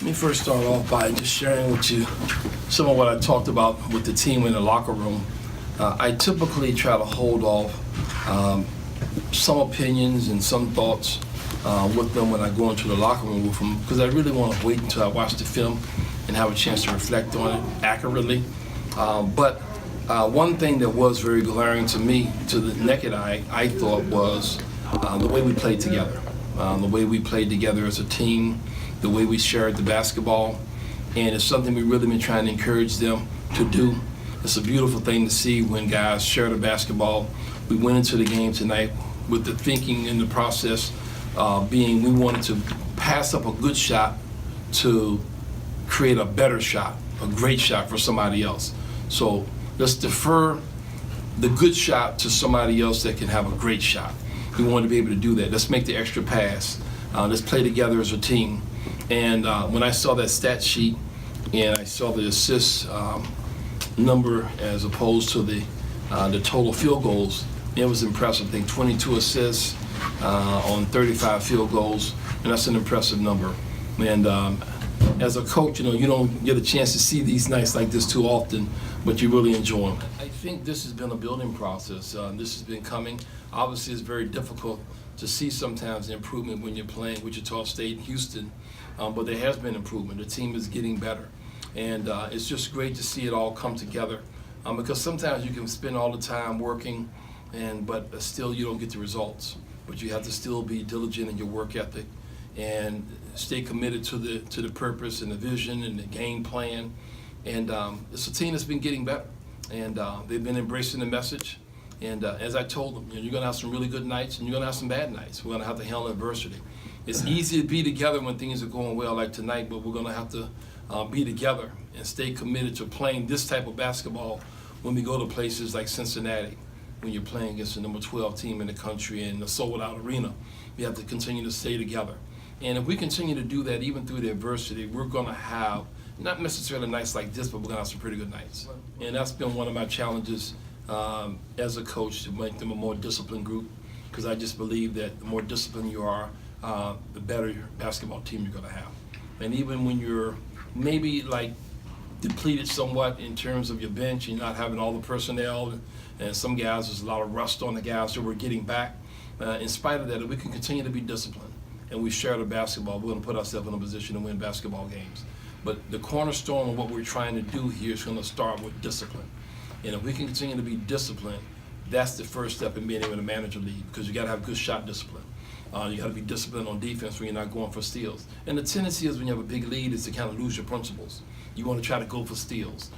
Let me first start off by just sharing with you some of what I talked about with the team in the locker room. I typically try to hold off some opinions and some thoughts with them when I go into the locker room with them, because I really want to wait until I watch the film and have a chance to reflect on it accurately. But one thing that was very glaring to me, to the naked eye, I thought was the way we played together. The way we played together as a team, the way we shared the basketball, and it's something we've really been trying to encourage them to do. It's a beautiful thing to see when guys share the basketball. We went into the game tonight with the thinking in the process being we wanted to pass up a good shot to create a better shot, a great shot for somebody else. So let's defer the good shot to somebody else that can have a great shot. We want to be able to do that. Let's make the extra pass. Let's play together as a team. And when I saw that stat sheet and I saw the assist number as opposed to the total field goals, it was impressive. I think 22 assists on 35 field goals, and that's an impressive number. And as a coach, you don't get a chance to see these nights like this too often, but you really enjoy them. I think this has been a building process. This has been coming. Obviously, it's very difficult to see sometimes the improvement when you're playing Wichita State and Houston, but there has been improvement. The team is getting better, and it's just great to see it all come together, because sometimes you can spend all the time working, but still you don't get the results. But you have to still be diligent in your work ethic and stay committed to the purpose and the vision and the game plan. And it's a team that's been getting better, and they've been embracing the message. And as I told them, you're going to have some really good nights and you're going to have some bad nights. We're going to have to handle adversity. It's easy to be together when things are going well like tonight, but we're going to have to be together and stay committed to playing this type of basketball when we go to places like Cincinnati, when you're playing against the number 12 team in the country in the sold-out arena. We have to continue to stay together. And if we continue to do that even through the adversity, we're going to have not necessarily nights like this, but we're going to have some pretty good nights. And that's been one of my challenges as a coach, to make them a more disciplined group, because I just believe that the more disciplined you are, the better basketball team you're going to have. And even when you're maybe like depleted somewhat in terms of your bench, you're not having all the personnel, and some guys, there's a lot of rust on the guys that we're getting back. In spite of that, if we can continue to be disciplined and we share the basketball, we're going to put ourselves in a position to win basketball games. But the cornerstone of what we're trying to do here is going to start with discipline. And if we can continue to be disciplined, that's the first step in being able to manage a lead, because you got to have good shot discipline. You got to be disciplined on defense when you're not going for steals. And the tendency is when you have a big lead is to kind of lose your principles. You want to try to go for steals.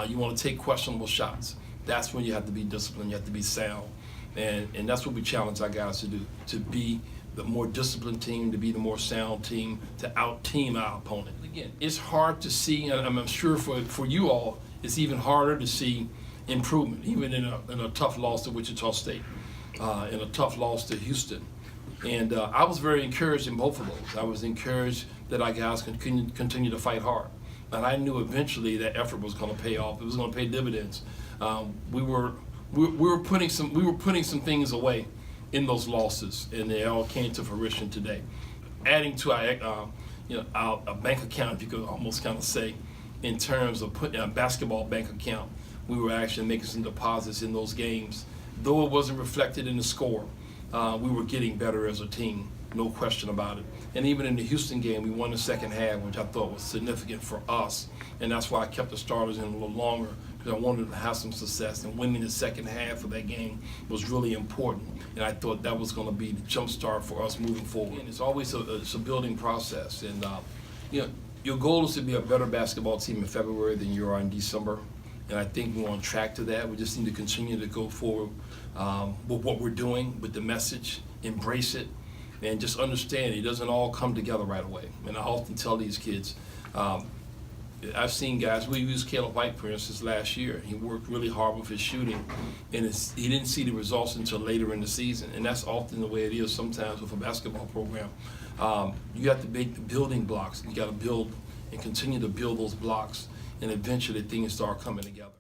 You want to take questionable shots. That's when you have to be disciplined. You have to be sound. And that's what we challenge our guys to do, to be the more disciplined team, to be the more sound team, to out-team our opponent. Again, it's hard to see, and I'm sure for you all, it's even harder to see improvement, even in a tough loss to Wichita State, in a tough loss to Houston. And I was very encouraged in both of those. I was encouraged that our guys can continue to fight hard. And I knew eventually that effort was going to pay off. It was going to pay dividends. We were putting some things away in those losses, and they all came to fruition today. Adding to our bank account, if you could almost kind of say, in terms of putting a basketball bank account, we were actually making some deposits in those games. Though it wasn't reflected in the score, we were getting better as a team, no question about it. And even in the Houston game, we won the second half, which I thought was significant for us. And that's why I kept the starters in a little longer, because I wanted to have some success. And winning the second half of that game was really important. And I thought that was going to be the jump start for us moving forward. And it's always a building process. And your goal is to be a better basketball team in February than you are in December. And I think we're on track to that. We just need to continue to go forward with what we're doing, with the message, embrace it, and just understand it doesn't all come together right away. And I often tell these kids, I've seen guys, we used Caleb White, for instance, last year. He worked really hard with his shooting, and he didn't see the results until later in the season. And that's often the way it is sometimes with a basketball program. You have to make the building blocks. You got to build and continue to build those blocks, and eventually things start coming together.